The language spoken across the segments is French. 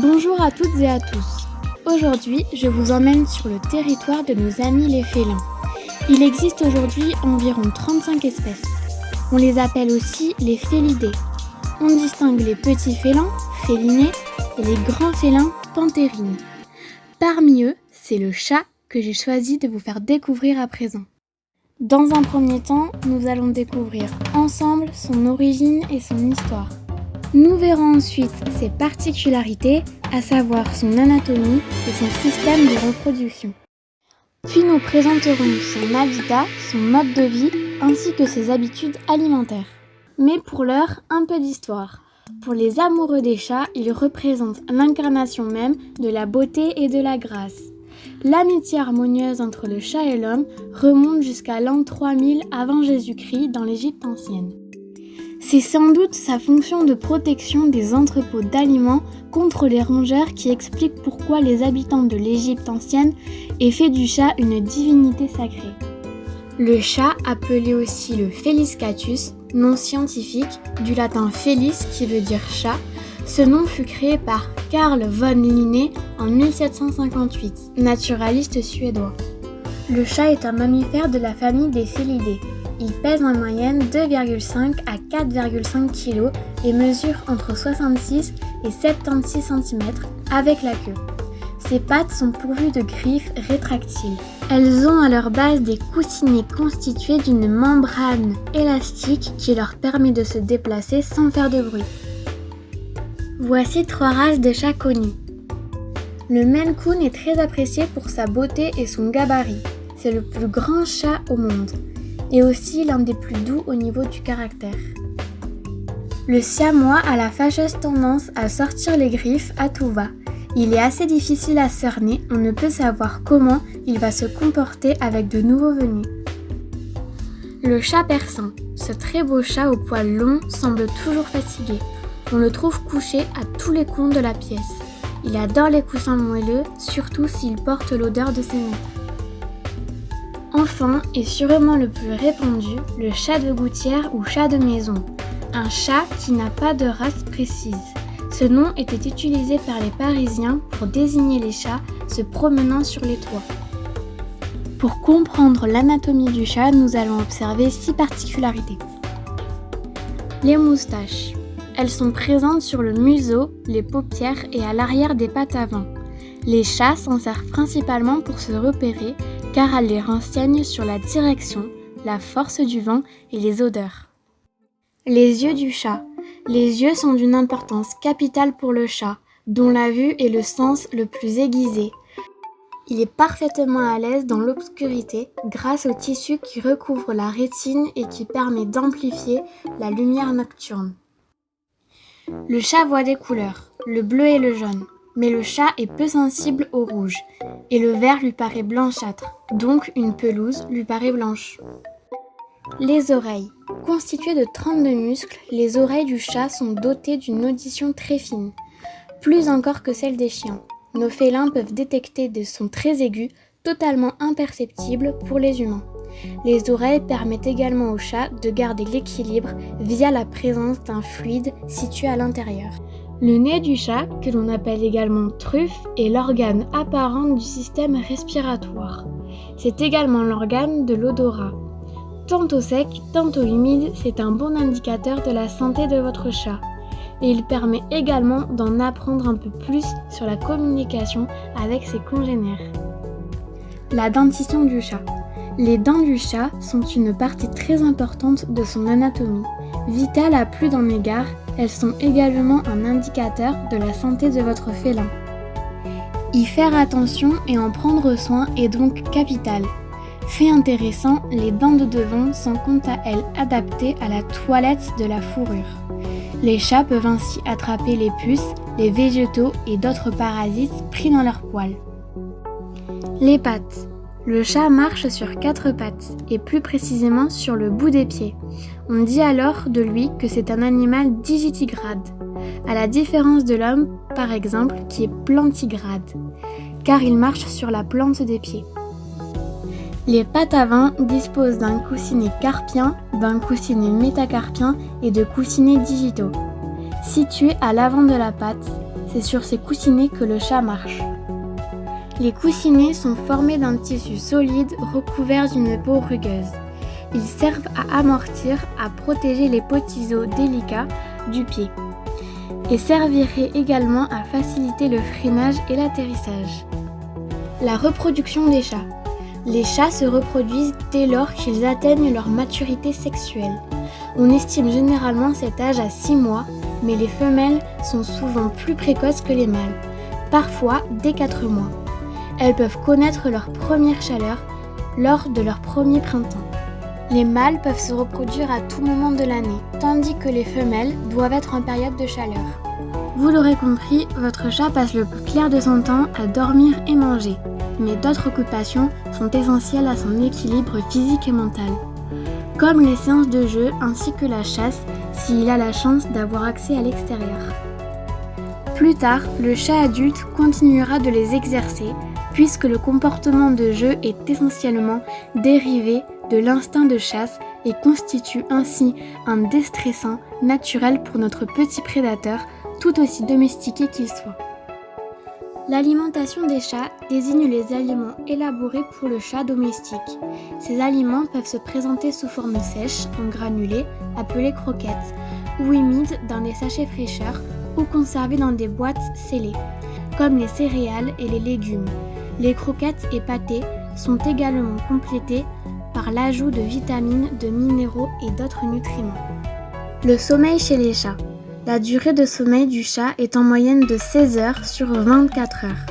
Bonjour à toutes et à tous. Aujourd'hui, je vous emmène sur le territoire de nos amis les félins. Il existe aujourd'hui environ 35 espèces. On les appelle aussi les félidés. On distingue les petits félins, félinés, et les grands félins, panthérines. Parmi eux, c'est le chat que j'ai choisi de vous faire découvrir à présent. Dans un premier temps, nous allons découvrir ensemble son origine et son histoire. Nous verrons ensuite ses particularités, à savoir son anatomie et son système de reproduction. Puis nous présenterons son habitat, son mode de vie, ainsi que ses habitudes alimentaires. Mais pour l'heure, un peu d'histoire. Pour les amoureux des chats, ils représentent l'incarnation même de la beauté et de la grâce. L'amitié harmonieuse entre le chat et l'homme remonte jusqu'à l'an 3000 avant Jésus-Christ dans l'Égypte ancienne. C'est sans doute sa fonction de protection des entrepôts d'aliments contre les rongeurs qui explique pourquoi les habitants de l'Égypte ancienne aient fait du chat une divinité sacrée. Le chat, appelé aussi le Felis catus, nom scientifique, du latin felis qui veut dire chat, ce nom fut créé par Carl von Linné en 1758, naturaliste suédois. Le chat est un mammifère de la famille des félidés. Il pèse en moyenne 2,5 à 4,5 kg et mesure entre 66 et 76 cm avec la queue. Ses pattes sont pourvues de griffes rétractiles. Elles ont à leur base des coussinets constitués d'une membrane élastique qui leur permet de se déplacer sans faire de bruit. Voici 3 races de chats connues. Le Maine Coon est très apprécié pour sa beauté et son gabarit. C'est le plus grand chat au monde et aussi l'un des plus doux au niveau du caractère. Le Siamois a la fâcheuse tendance à sortir les griffes à tout va. Il est assez difficile à cerner, on ne peut savoir comment il va se comporter avec de nouveaux venus. Le chat persan, ce très beau chat aux poils longs, semble toujours fatigué. On le trouve couché à tous les coins de la pièce. Il adore les coussins moelleux, surtout s'il porte l'odeur de ses mains. Enfin, et sûrement le plus répandu, le chat de gouttière ou chat de maison, un chat qui n'a pas de race précise. Ce nom était utilisé par les Parisiens pour désigner les chats se promenant sur les toits. Pour comprendre l'anatomie du chat, nous allons observer 6 particularités. Les moustaches. Elles sont présentes sur le museau, les paupières et à l'arrière des pattes avant. Les chats s'en servent principalement pour se repérer car elles les renseignent sur la direction, la force du vent et les odeurs. Les yeux du chat. Les yeux sont d'une importance capitale pour le chat, dont la vue est le sens le plus aiguisé. Il est parfaitement à l'aise dans l'obscurité grâce au tissu qui recouvre la rétine et qui permet d'amplifier la lumière nocturne. Le chat voit des couleurs, le bleu et le jaune, mais le chat est peu sensible au rouge, et le vert lui paraît blanchâtre, donc une pelouse lui paraît blanche. Les oreilles. Constituées de 32 muscles, les oreilles du chat sont dotées d'une audition très fine, plus encore que celle des chiens. Nos félins peuvent détecter des sons très aigus, totalement imperceptibles pour les humains. Les oreilles permettent également au chat de garder l'équilibre via la présence d'un fluide situé à l'intérieur. Le nez du chat, que l'on appelle également truffe, est l'organe apparent du système respiratoire. C'est également l'organe de l'odorat. Tantôt sec, tantôt humide, c'est un bon indicateur de la santé de votre chat. Et il permet également d'en apprendre un peu plus sur la communication avec ses congénères. La dentition du chat. Les dents du chat sont une partie très importante de son anatomie. Vitale à plus d'un égard, elles sont également un indicateur de la santé de votre félin. Y faire attention et en prendre soin est donc capital. Fait intéressant, les dents de devant sont quant à elles adaptées à la toilette de la fourrure. Les chats peuvent ainsi attraper les puces, les végétaux et d'autres parasites pris dans leurs poils. Les pattes. Le chat marche sur 4 pattes, et plus précisément sur le bout des pieds. On dit alors de lui que c'est un animal digitigrade, à la différence de l'homme, par exemple, qui est plantigrade, car il marche sur la plante des pieds. Les pattes avant disposent d'un coussinet carpien, d'un coussinet métacarpien et de coussinets digitaux. Situés à l'avant de la patte, c'est sur ces coussinets que le chat marche. Les coussinets sont formés d'un tissu solide recouvert d'une peau rugueuse. Ils servent à amortir, à protéger les petits os délicats du pied et serviraient également à faciliter le freinage et l'atterrissage. La reproduction des chats. Les chats se reproduisent dès lors qu'ils atteignent leur maturité sexuelle. On estime généralement cet âge à 6 mois, mais les femelles sont souvent plus précoces que les mâles, parfois dès 4 mois. Elles peuvent connaître leur première chaleur lors de leur premier printemps. Les mâles peuvent se reproduire à tout moment de l'année, tandis que les femelles doivent être en période de chaleur. Vous l'aurez compris, votre chat passe le plus clair de son temps à dormir et manger, mais d'autres occupations sont essentielles à son équilibre physique et mental, comme les séances de jeu ainsi que la chasse s'il a la chance d'avoir accès à l'extérieur. Plus tard, le chat adulte continuera de les exercer puisque le comportement de jeu est essentiellement dérivé de l'instinct de chasse et constitue ainsi un déstressant naturel pour notre petit prédateur, tout aussi domestiqué qu'il soit. L'alimentation des chats désigne les aliments élaborés pour le chat domestique. Ces aliments peuvent se présenter sous forme sèche, en granulés, appelés croquettes, ou humides dans des sachets fraîcheurs, ou conservés dans des boîtes scellées, comme les céréales et les légumes. Les croquettes et pâtés sont également complétés par l'ajout de vitamines, de minéraux et d'autres nutriments. Le sommeil chez les chats. La durée de sommeil du chat est en moyenne de 16 heures sur 24 heures.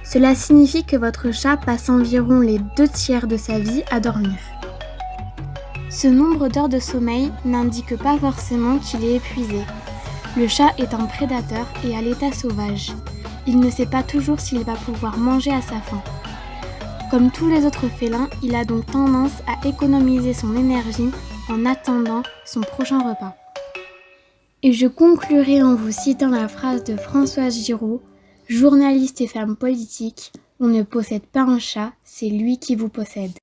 Cela signifie que votre chat passe environ les 2/3 de sa vie à dormir. Ce nombre d'heures de sommeil n'indique pas forcément qu'il est épuisé. Le chat est un prédateur et à l'état sauvage. Il ne sait pas toujours s'il va pouvoir manger à sa faim. Comme tous les autres félins, il a donc tendance à économiser son énergie en attendant son prochain repas. Et je conclurai en vous citant la phrase de Françoise Giroud, journaliste et femme politique, on ne possède pas un chat, c'est lui qui vous possède.